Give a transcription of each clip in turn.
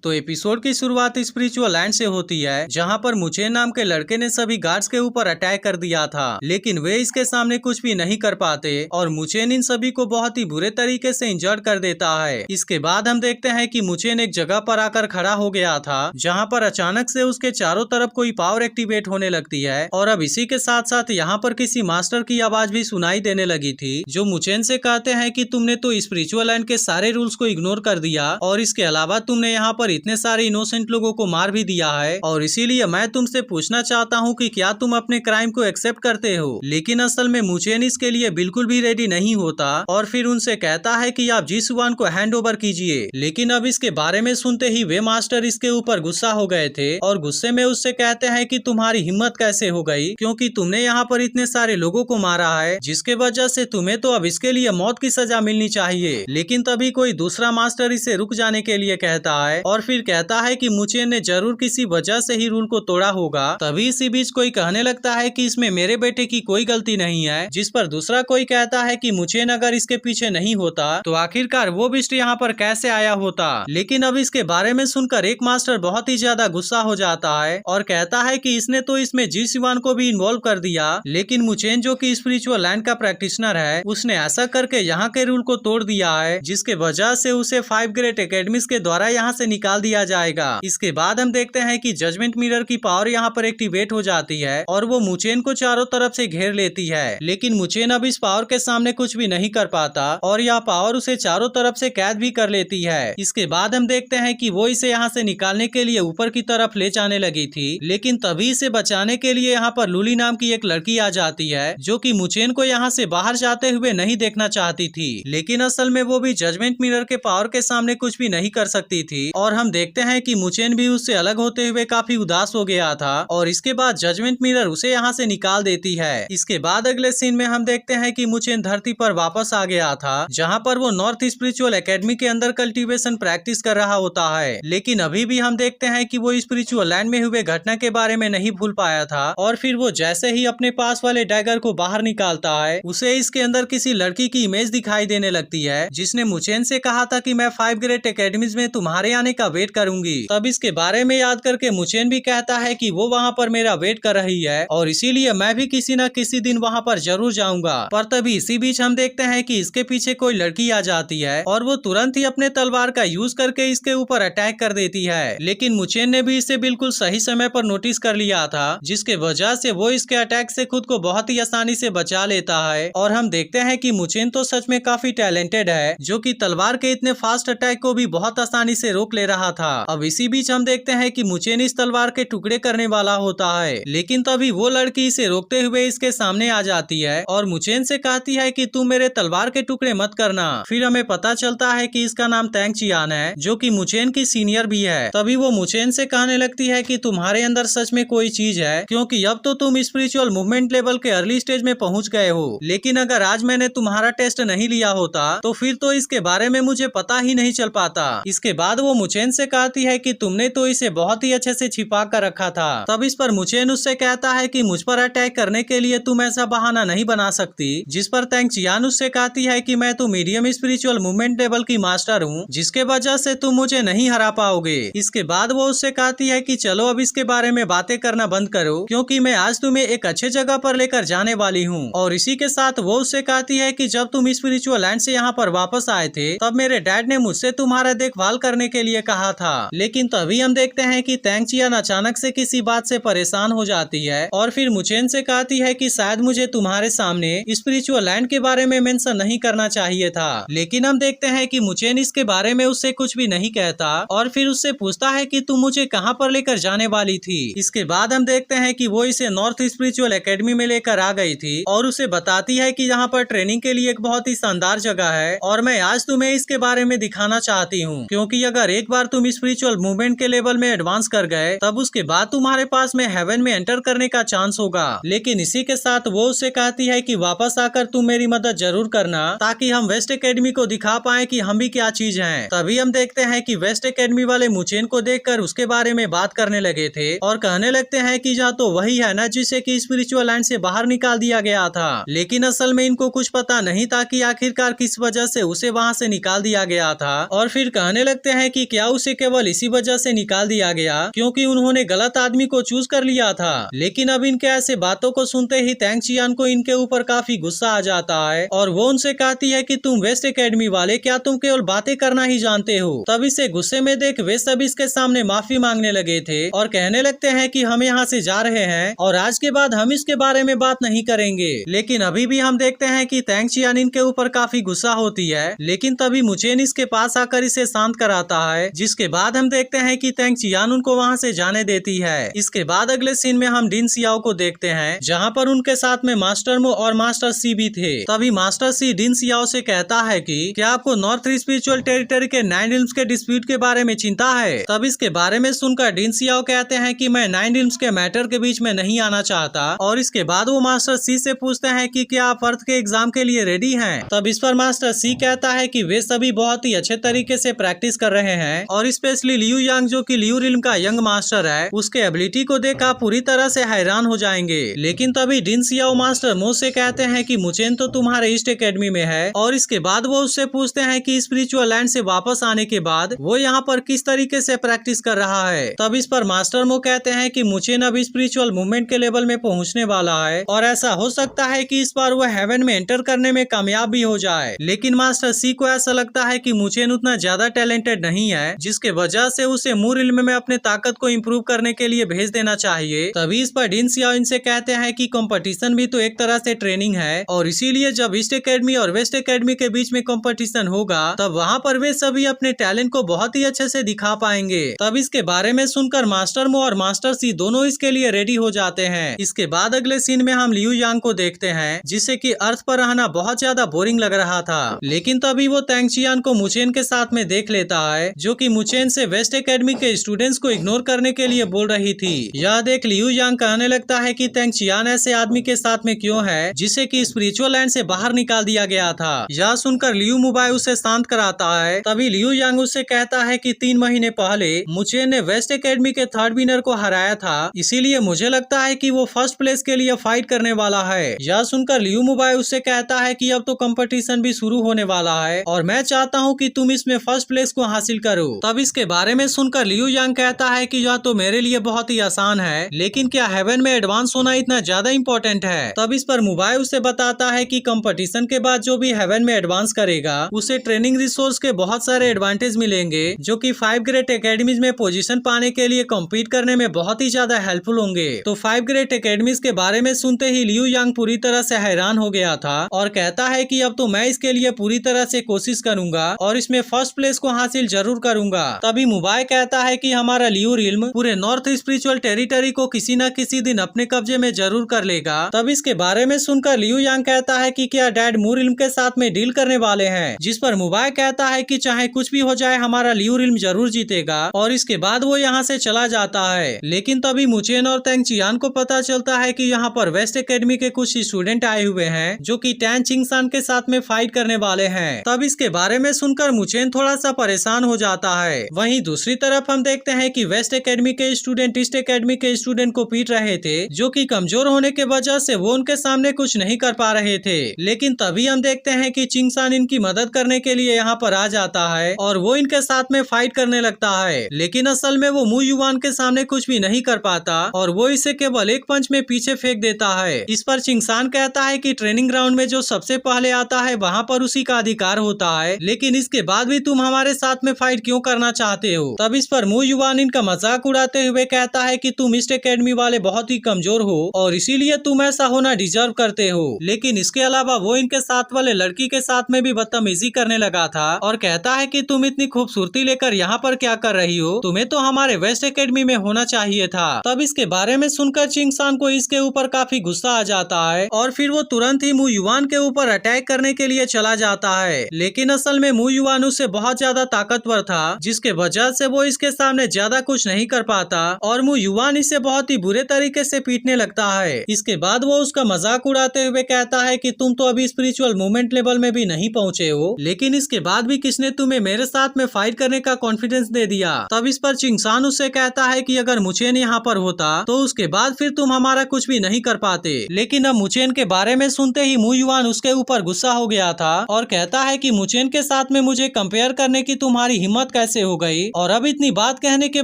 तो एपिसोड की शुरुआत स्पिरिचुअल लैंड से होती है, जहां पर मुचेन नाम के लड़के ने सभी गार्ड्स के ऊपर अटैक कर दिया था, लेकिन वे इसके सामने कुछ भी नहीं कर पाते और मुचेन इन सभी को बहुत ही बुरे तरीके से इंजर्ड कर देता है। इसके बाद हम देखते हैं कि मुचेन एक जगह पर आकर खड़ा हो गया था, जहां पर अचानक से उसके चारों तरफ कोई पावर एक्टिवेट होने लगती है और अब इसी के साथ साथ यहाँ पर किसी मास्टर की आवाज भी सुनाई देने लगी थी, जो मुचेन से कहते हैं कि तुमने तो स्पिरिचुअल लैंड के सारे रूल्स को इग्नोर कर दिया और इसके अलावा तुमने यहाँ पर इतने सारे इनोसेंट लोगों को मार भी दिया है, और इसीलिए मैं तुमसे पूछना चाहता हूँ कि क्या तुम अपने क्राइम को एक्सेप्ट करते हो। लेकिन असल में मुचेन इसके लिए बिल्कुल भी रेडी नहीं होता और फिर उनसे कहता है कि आप जिसुआन को हैंड ओवर कीजिए। लेकिन अब इसके बारे में सुनते ही वे मास्टर इसके ऊपर गुस्सा हो गए थे और गुस्से में उससे कहते हैं कि तुम्हारी हिम्मत कैसे हो गई, क्योंकि तुमने यहाँ पर इतने सारे लोगों को मारा है, जिसके वजह से तुम्हें तो अब इसके लिए मौत की सजा मिलनी चाहिए। लेकिन तभी कोई दूसरा मास्टर इसे रुक जाने के लिए कहता है और फिर कहता है कि मुचेन ने जरूर किसी वजह से ही रूल को तोड़ा होगा। तभी इसी बीच कोई कहने लगता है कि इसमें मेरे बेटे की कोई गलती नहीं है, जिस पर दूसरा कोई कहता है कि मुचेन अगर इसके पीछे नहीं होता तो आखिरकार वो बिस्ट यहाँ पर कैसे आया होता। लेकिन अब इसके बारे में सुनकर एक मास्टर बहुत ही ज्यादा गुस्सा हो जाता है और कहता है कि इसने तो इसमें जिसुआन को भी इन्वॉल्व कर दिया, लेकिन मुचेन जो कि स्पिरिचुअल लैंड का प्रैक्टिशनर है, उसने ऐसा करके यहाँ के रूल को तोड़ दिया है, जिसके वजह से उसे 5 ग्रेट एकेडमीज के द्वारा यहाँ से निकाल दिया जाएगा। इसके बाद हम देखते हैं कि जजमेंट मिरर की पावर यहाँ पर एक्टिवेट हो जाती है और वो मुचेन को चारों तरफ से घेर लेती है, लेकिन मुचेन अब इस पावर के सामने कुछ भी नहीं कर पाता और यह पावर उसे चारों तरफ से कैद भी कर लेती है। इसके बाद हम देखते हैं कि वो इसे यहाँ से निकालने के लिए ऊपर की तरफ ले जाने लगी थी, लेकिन तभी इसे बचाने के लिए यहाँ पर लूली नाम की एक लड़की आ जाती है, जो कि मुचेन को यहाँ से बाहर जाते हुए नहीं देखना चाहती थी। लेकिन असल में वो भी जजमेंट मिरर के पावर के सामने कुछ भी नहीं कर सकती थी और हम देखते हैं कि मुचेन भी उससे अलग होते हुए काफी उदास हो गया था और इसके बाद जजमेंट मिरर उसे यहाँ से निकाल देती है। इसके बाद अगले सीन में हम देखते हैं कि मुचेन धरती पर वापस आ गया था, जहाँ पर वो नॉर्थ स्पिरिचुअल एकेडमी के अंदर कल्टीवेशन प्रैक्टिस कर रहा होता है। लेकिन अभी भी हम देखते हैं कि वो स्पिरिचुअल लैंड में हुए घटना के बारे में नहीं भूल पाया था और फिर वो जैसे ही अपने पास वाले डैगर को बाहर निकालता है, उसे इसके अंदर किसी लड़की की इमेज दिखाई देने लगती है, जिसने मुचेन से कहा था कि मैं 5 ग्रेट एकेडमीज में तुम्हारे आने का वेट करूंगी। तब इसके बारे में याद करके मुचेन भी कहता है कि वो वहाँ पर मेरा वेट कर रही है और इसीलिए मैं भी किसी न किसी दिन वहाँ पर जरूर जाऊंगा। पर तभी इसी बीच हम देखते हैं कि इसके पीछे कोई लड़की आ जाती है और वो तुरंत ही अपने तलवार का यूज करके इसके ऊपर अटैक कर देती है। लेकिन मुचेन ने भी इसे बिल्कुल सही समय पर नोटिस कर लिया था, जिसके वजह से वो इसके अटैक से खुद को बहुत ही आसानी से बचा लेता है और हम देखते हैं कि मुचेन तो सच में काफी टैलेंटेड है, जो कि तलवार के इतने फास्ट अटैक को भी बहुत आसानी से रोक ले रहा था। अब इसी बीच हम देखते हैं कि मुचेन इस तलवार के टुकड़े करने वाला होता है, लेकिन तभी वो लड़की इसे रोकते हुए इसके सामने आ जाती है और मुचेन से कहती है कि तुम मेरे तलवार के टुकड़े मत करना। फिर हमें पता चलता है कि इसका नाम तैंग चियान है, जो कि मुचेन की सीनियर भी है। तभी वो मुचेन से कहने लगती है कि तुम्हारे अंदर सच में कोई चीज है, क्योंकि अब तो तुम स्पिरिचुअल मूवमेंट लेवल के अर्ली स्टेज में पहुंच गए हो, लेकिन अगर आज मैंने तुम्हारा टेस्ट नहीं लिया होता तो फिर तो इसके बारे में मुझे पता ही नहीं चल पाता। इसके बाद वो मुचेन से कहती है कि तुमने तो इसे बहुत ही अच्छे से छिपा कर रखा था। तब इस पर मुचेन उससे कहता है कि मुझ पर अटैक करने के लिए तुम ऐसा बहाना नहीं बना सकती, जिस पर तैंग चियान उससे कहती है कि मैं तो मीडियम स्पिरिचुअल मूवमेंट लेवल की मास्टर हूँ, जिसके वजह से तुम मुझे नहीं हरा पाओगे। इसके बाद वो उससे कहती है कि चलो अब इसके बारे में बातें करना बंद करो, क्योंकि मैं आज तुम्हें एक अच्छे जगह पर लेकर जाने वाली हूँ। और इसी के साथ वो उससे कहती है कि जब तुम स्पिरिचुअल लैंड से यहाँ पर वापस आए थे, तब मेरे डैड ने मुझसे तुम्हारा देखभाल करने के लिए कहा था। लेकिन तभी हम देखते हैं कि तैंग चियान अचानक से किसी बात से परेशान हो जाती है और फिर मुचेन से कहती है कि शायद मुझे तुम्हारे सामने स्पिरिचुअल लैंड के बारे में मेंशन नहीं करना चाहिए था। लेकिन हम देखते हैं कि मुचेन इसके बारे में उससे कुछ भी नहीं कहता और फिर उससे पूछता है कि तुम मुझे कहाँ पर लेकर जाने वाली थी। इसके बाद हम देखते हैं कि वो इसे नॉर्थ स्पिरिचुअल एकेडमी में लेकर आ गई थी और उसे बताती है कि यहाँ पर ट्रेनिंग के लिए एक बहुत ही शानदार जगह है और मैं आज तुम्हें इसके बारे में दिखाना चाहती हूँ, क्योंकि अगर एक बार तुम स्पिरिचुअल मूवमेंट के लेवल में एडवांस कर गए, तब उसके बाद तुम्हारे पास में हेवन में एंटर करने का चांस होगा। लेकिन इसी के साथ वो उससे कहती है कि वापस आकर तुम मेरी मदद जरूर करना, ताकि हम वेस्ट एकेडमी को दिखा पाए कि हम भी क्या चीज हैं। तभी हम देखते हैं कि वेस्ट एकेडमी वाले मुचेन को देखकर उसके बारे में बात करने लगे थे और कहने लगते हैं कि या तो वही है ना जिसे कि स्पिरिचुअल लैंड से बाहर निकाल दिया गया था। लेकिन असल में इनको कुछ पता नहीं था कि आखिरकार किस वजह से उसे वहाँ से निकाल दिया गया था। और फिर कहने लगते हैं कि क्या उसे केवल इसी वजह से निकाल दिया गया क्योंकि उन्होंने गलत आदमी को चूज कर लिया था। लेकिन अब इनके ऐसे बातों को सुनते ही तैंग चियान को इनके ऊपर काफी गुस्सा आ जाता है और वो उनसे कहती है कि तुम वेस्ट एकेडमी वाले क्या तुम केवल बातें करना ही जानते हो। तब इसे गुस्से में देख वे सब इसके सामने माफी मांगने लगे थे और कहने लगते हैं कि हम यहाँ से जा रहे हैं और आज के बाद हम इसके बारे में बात नहीं करेंगे। लेकिन अभी भी हम देखते हैं कि तैंग चियान इनके ऊपर काफी गुस्सा होती है, लेकिन तभी मुचेन इसके पास आकर इसे शांत कराता है, जिसके बाद हम देखते हैं कि तैंग चियान उनको वहाँ से जाने देती है। इसके बाद अगले सीन में हम डिन सियाओ को देखते हैं जहाँ पर उनके साथ में मास्टर मो और मास्टर सी भी थे। तभी मास्टर सी डिन सियाओ से कहता है कि क्या आपको नॉर्थ स्पिरिचुअल टेरिटरी के 9 रिल्म्स के डिस्प्यूट के बारे में चिंता है। तब इसके बारे में सुनकर डिन सियाओ कहते हैं कि मैं 9 रिल्म्स के मैटर के बीच में नहीं आना चाहता और इसके बाद वो मास्टर सी से पूछते हैं कि क्या आप अर्थ के एग्जाम के लिए रेडी हैं। तब इस पर मास्टर सी कहता है कि वे सभी बहुत ही अच्छे तरीके से प्रैक्टिस कर रहे हैं और स्पेशली लियू यांग जो कि लियू रिल्म का यंग मास्टर है, उसके एबिलिटी को देख आप पूरी तरह से हैरान हो जाएंगे। लेकिन तभी डिन सियाओ मास्टर मो से कहते हैं कि मुचेन तो तुम्हारे ईस्ट एकेडमी में है और इसके बाद वो उससे पूछते हैं कि स्पिरिचुअल लैंड से वापस आने के बाद वो यहाँ पर किस तरीके से प्रैक्टिस कर रहा है। तब इस पर मास्टर मो कहते हैं कि मुचेन अब स्पिरिचुअल मूवमेंट के लेवल में पहुँचने वाला है और ऐसा हो सकता है कि इस बार वो हेवन में एंटर करने में कामयाब भी हो जाए। लेकिन मास्टर सी को ऐसा लगता है कि मुचेन उतना ज्यादा टैलेंटेड नहीं है, जिसके वजह से उसे मूर इल्म में अपने ताकत को इम्प्रूव करने के लिए भेज देना चाहिए। तभी इस पर डिन सियाओ इनसे कहते हैं कि कंपटीशन भी तो एक तरह से ट्रेनिंग है और इसीलिए जब ईस्ट एकेडमी और वेस्ट एकेडमी के बीच में कंपटीशन होगा तब वहाँ पर वे सभी अपने टैलेंट को बहुत ही अच्छे से दिखा पाएंगे। तब इसके बारे में सुनकर मास्टर मो और मास्टर सी दोनों इसके लिए रेडी हो जाते हैं। इसके बाद अगले सीन में हम लियू यांग को देखते हैं जिसे कि अर्थ पर रहना बहुत ज्यादा बोरिंग लग रहा था। लेकिन तभी वो तैंग चियान को मुचेन के साथ में देख लेता है जो कि मुचेन से वेस्ट एकेडमी के स्टूडेंट्स को इग्नोर करने के लिए बोल रही थी। यह देख लियू यांग कहने लगता है कि तैंग चियान ऐसे आदमी के साथ में क्यों है जिसे कि स्पिरिचुअल लैंड से बाहर निकाल दिया गया था। यह सुनकर लियू मुबाई उसे शांत कराता है। तभी लियू यांग उससे कहता है कि 3 महीने पहले मुचेन ने वेस्ट एकेडमी के 3rd विनर को हराया था, इसीलिए मुझे लगता है कि वो फर्स्ट प्लेस के लिए फाइट करने वाला है। यह सुनकर लियू मुबाई उससे कहता है कि अब तो कंपटीशन भी शुरू होने वाला है और मैं चाहता हूँ कि तुम इसमें फर्स्ट प्लेस को हासिल करो। तब इसके बारे में सुनकर लियू यांग कहता है कि यह तो मेरे लिए बहुत ही आसान है, लेकिन क्या हेवन में एडवांस होना इतना ज्यादा इम्पोर्टेंट है। तब इस पर मुबाई उसे बताता है कि कंपटीशन के बाद जो भी हेवन में एडवांस करेगा उसे ट्रेनिंग रिसोर्स के बहुत सारे एडवांटेज मिलेंगे जो कि 5 ग्रेट एकेडमीज में पोजीशन पाने के लिए कम्पीट करने में बहुत ही ज्यादा हेल्पफुल होंगे। तो 5 ग्रेट एकेडमीज के बारे में सुनते ही लियू यांग पूरी तरह से हैरान हो गया था और कहता है कि अब तो मैं इसके लिए पूरी तरह से कोशिश करूंगा और इसमें फर्स्ट प्लेस को हासिल जरूर करूंगा। तभी मुबाई कहता है कि हमारा लियू रिल्म पूरे नॉर्थ स्पिरिचुअल टेरिटरी को किसी न किसी दिन अपने कब्जे में जरूर कर लेगा। तब इसके बारे में सुनकर लियू यांग कहता है कि क्या डैड मूर रिल्म के साथ में डील करने वाले हैं, जिस पर मुबाई कहता है कि चाहे कुछ भी हो जाए हमारा लियू रिल्म जरूर जीतेगा और इसके बाद वो यहाँ से चला जाता है। लेकिन तभी मुचेन और तैंग चियान को पता चलता है कि यहाँ पर वेस्ट एकेडमी के कुछ स्टूडेंट आए हुए हैं जो कि टैन चिंगसान के साथ में फाइट करने वाले हैं। तब इसके बारे में सुनकर मुचेन थोड़ा सा परेशान हो जाता है। वहीं दूसरी तरफ हम देखते हैं कि वेस्ट एकेडमी के स्टूडेंट ईस्ट एकेडमी के स्टूडेंट को पीट रहे थे जो कि कमजोर होने के वजह से वो उनके सामने कुछ नहीं कर पा रहे थे। लेकिन तभी हम देखते हैं कि चिंगसान इनकी मदद करने के लिए यहाँ पर आ जाता है और वो इनके साथ में फाइट करने लगता है। लेकिन असल में वो मू युवान के सामने कुछ भी नहीं कर पाता और वो इसे केवल एक पंच में पीछे फेंक देता है। इस पर चिंगसान कहता है कि ट्रेनिंग ग्राउंड में जो सबसे पहले आता है वहाँ पर उसी का अधिकार होता है, लेकिन इसके बाद भी तुम हमारे साथ में फाइट क्यों करना चाहते हो। तब इस पर मू युवान इनका मजाक उड़ाते हुए कहता है कि तुम ईस्ट एकेडमी वाले बहुत ही कमजोर हो और इसीलिए तुम ऐसा होना डिजर्व करते हो। लेकिन इसके अलावा वो इनके साथ वाले लड़की के साथ में भी बदतमीजी करने लगा था और कहता है कि तुम इतनी खूबसूरती लेकर यहाँ पर क्या कर रही हो, तुम्हें तो हमारे वेस्ट एकेडमी में होना चाहिए था। तब इसके बारे में सुनकर चिंगसान को इसके ऊपर काफी गुस्सा आ जाता है और फिर वो तुरंत ही मू युवान के ऊपर अटैक करने के लिए चला जाता है। लेकिन असल में मू युवान उससे बहुत ज्यादा ताकतवर था, जिसके वजह से वो इसके सामने ज्यादा कुछ नहीं कर पाता और मू युवान इसे बहुत ही बुरे तरीके से पीटने लगता है। इसके बाद वो उसका मजाक उड़ाते हुए कहता है कि तुम तो अभी स्पिरिचुअल मूवमेंट लेवल में भी नहीं पहुँचे हो, लेकिन इसके बाद भी किसने तुम्हें मेरे साथ में फाइट करने का कॉन्फिडेंस दे दिया। तब इस पर चिंगसान उससे कहता है कि अगर मुचेन यहाँ पर होता तो उसके बाद फिर तुम हमारा कुछ भी नहीं कर पाते। लेकिन अब मुचेन के बारे में सुनते ही मू युवान उसके ऊपर गुस्सा हो गया था और कहता है कि मुचेन के साथ में मुझे कंपेयर करने की तुम्हारी हिम्मत कैसे हो गई। और अब इतनी बात कहने के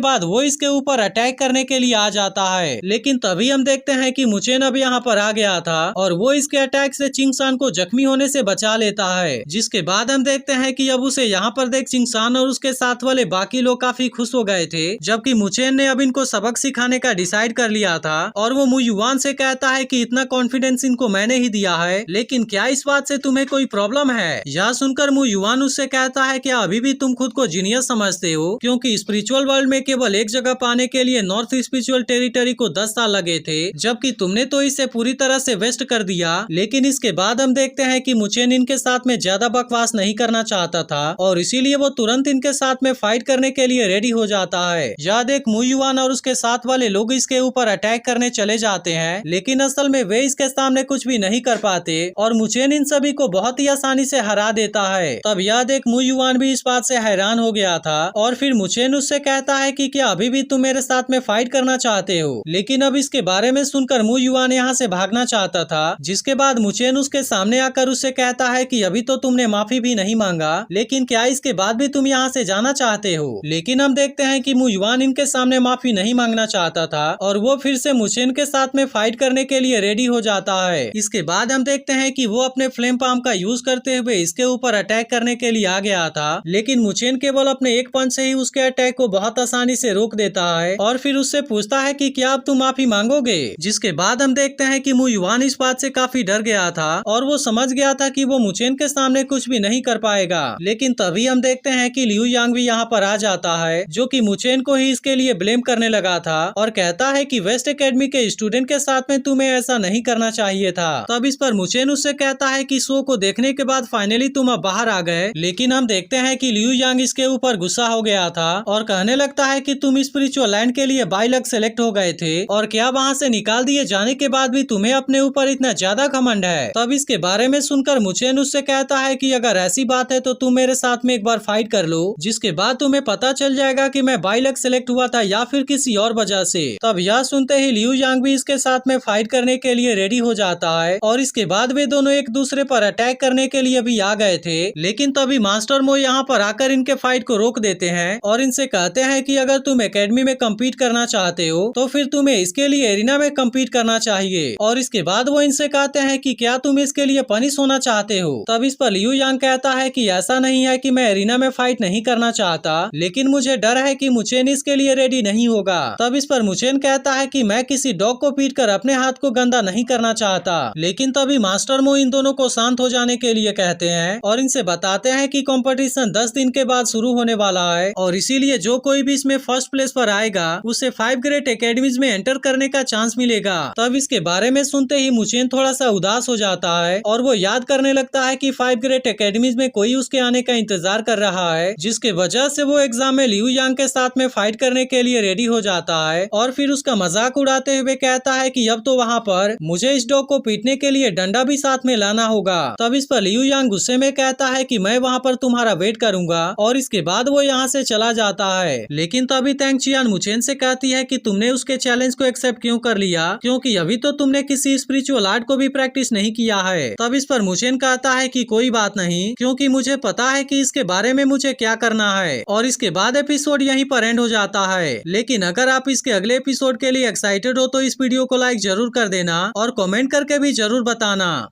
बाद वो इसके ऊपर अटैक करने के लिए आ जाता है, लेकिन तभी हम देखते हैं कि मुचेन अब यहाँ पर आ गया था और वो इसके अटैक से चिंगसान को जख्मी होने से बचा लेता है। जिसके बाद हम देखते हैं कि अब उसे यहाँ पर देख चिंगसान और उसके साथ वाले बाकी लोग काफी खुश हो गए थे, जबकि मुचेन ने अब इनको सबक सिखाने का डिसाइड कर लिया था। और वो मु युआन से कहता है कि इतना कॉन्फिडेंस इनको मैंने ही दिया है, लेकिन क्या इस बात से तुम्हें कोई प्रॉब्लम है। यह सुनकर मु युआन उससे कहता है कि अभी भी तुम खुद को जीनियस समझते हो, क्योंकि स्पिरिचुअल वर्ल्ड में केवल एक जगह पाने के लिए नॉर्थ स्पिरिचुअल टेरिटरी को 10 साल लगे थे, जबकि तुमने तो इसे पूरी तरह से वेस्ट कर दिया। लेकिन इसके बाद हम देखते हैं कि मुचेन इनके साथ में ज्यादा बकवास नहीं करना चाहता था और इसीलिए वो तुरंत इनके साथ में फाइट करने के लिए रेडी हो जाता है। यह देख मु युआन और उसके साथ वाले लोग इसके ऊपर अटैक करने चले जाते हैं, लेकिन असल में वे इसके सामने कुछ भी नहीं कर पाते और मुचेन इन सभी को बहुत ही आसानी से हरा देता है। तब यह देख मु युआन भी इस बात से हैरान हो गया था और फिर मुचेन उससे कहता है कि क्या अभी भी तुम मेरे साथ में फाइट करना चाहते हो। लेकिन अब इसके बारे में सुनकर मु युआन यहाँ से भागना चाहता था, जिसके बाद मुचेन उसके सामने आकर उससे कहता है कि अभी तो तुमने माफी भी नहीं मांगा, लेकिन क्या इसके बाद भी तुम यहाँ से जाना चाहते हो। लेकिन हम देखते हैं कि मु युआन इनके सामने माफी नहीं मांगना चाहता था और वो फिर से मुचेन के साथ में फाइट करने के लिए रेडी हो जाता है। इसके बाद हम देखते हैं कि वो अपने फ्लेम पाम का यूज करते हुए इसके ऊपर अटैक करने के लिए आ गया था, लेकिन मुचेन केवल अपने एक पंच से ही उसके अटैक को बहुत आसानी से रोक देता है और फिर उससे पूछता है कि क्या अब तुम माफी मांगोगे। जिसके बाद हम देखते हैं कि मु युआन इस बात से काफी डर गया था और वो समझ गया था कि वो मुचेन के सामने कुछ भी नहीं कर पाएगा। लेकिन तभी हम देखते हैं कि लियू यांग भी यहाँ पर आ जाता है, जो कि मुचेन को ही इसके लिए ब्लेम करने लगा था और कहता है कि वेस्ट एकेडमी के स्टूडेंट के साथ में तुम्हें ऐसा नहीं करना चाहिए था। तब इस पर मुचेन उससे कहता है कि शो को देखने के बाद फाइनली तुम अब बाहर आ गए। लेकिन हम देखते हैं कि लियू यांग इसके ऊपर गुस्सा हो गया था और कहने लगता है कि तुम स्पिरिचुअल लैंड के लिए बाय लक सेलेक्ट हो गए थे और क्या वहाँ से निकाल दिए जाने के बाद भी तुम्हें अपने ऊपर इतना ज्यादा घमंड है। तब इसके बारे में सुनकर मुचेन उससे कहता है कि अगर ऐसी बात है तो तुम मेरे साथ में एक बार फाइट कर लो, जिसके बाद तुम्हें पता चल जाएगा कि मैं बाय लक सेलेक्ट हुआ था या फिर किसी और वजह से। तब यह सुनते ही लियू यांग भी इसके साथ में फाइट करने के लिए रेडी हो जाता है और इसके बाद वे दोनों एक दूसरे पर अटैक करने के लिए भी आ गए थे। लेकिन तभी मास्टर मो यहाँ पर आकर इनके फाइट को रोक देते हैं और इनसे कहते हैं कि अगर तुम एकेडमी में कम्पीट करना चाहते हो तो फिर तुम्हें इसके लिए एरिना में कम्पीट करना चाहिए। और इसके बाद वो इनसे कहते हैं कि क्या तुम इसके लिए पनिश होना चाहते हो। तब इस पर लियू यांग कहता है कि ऐसा नहीं है कि मैं एरिना में फाइट नहीं करना चाहता, लेकिन मुझे डर है कि मुचेन इसके लिए रेडी नहीं होगा। तब इस पर मुचेन कहता है कि मैं किसी डॉग को पीट कर अपने हाथ को गंदा नहीं करना चाहता। लेकिन तभी मास्टर मो इन दोनों को शांत हो जाने के लिए कहते हैं और इनसे बताते हैं कि कंपटीशन 10 दिन के बाद शुरू होने वाला है और इसीलिए जो कोई भी इसमें फर्स्ट प्लेस पर आएगा उसे 5 ग्रेट एकेडमीज में एंटर करने का चांस मिलेगा। तब इसके बारे में सुनते ही मुचेन थोड़ा सा उदास हो जाता है और वो याद करने लगता है कि 5 ग्रेट एकेडमीज में कोई उसके आने का इंतजार कर रहा है, जिसके वजह से वो एग्जाम में लियू यांग के साथ में फाइट करने के लिए रेडी हो जाता है और फिर उसका मजाक उड़ाते हुए कहता है कि अब तो वहाँ पर मुझे इस डॉग को पीटने के लिए डंडा भी साथ में लाना होगा। तब इस पर लियू यांग गुस्से में कहता है कि मैं वहाँ पर तुम्हारा वेट करूंगा और इसके बाद वो यहाँ से चला जाता है। लेकिन तभी तैंग चियान मुचेन से कहती है कि तुमने उसके चैलेंज को एक्सेप्ट क्यों कर लिया, क्योंकि अभी तो तुमने किसी स्पिरिचुअल आर्ट को भी प्रैक्टिस नहीं किया है। तब इस पर मुचेन कहता है कि कोई बात नहीं, क्योंकि मुझे पता है कि इसके बारे में मुझे क्या करना है। और इसके बाद एपिसोड यहीं पर एंड हो जाता है। लेकिन अगर आप इसके अगले एपिसोड के लिए एक्साइटेड हो तो इस वीडियो को लाइक जरूर कर देना और कमेंट करके भी जरूर बताना।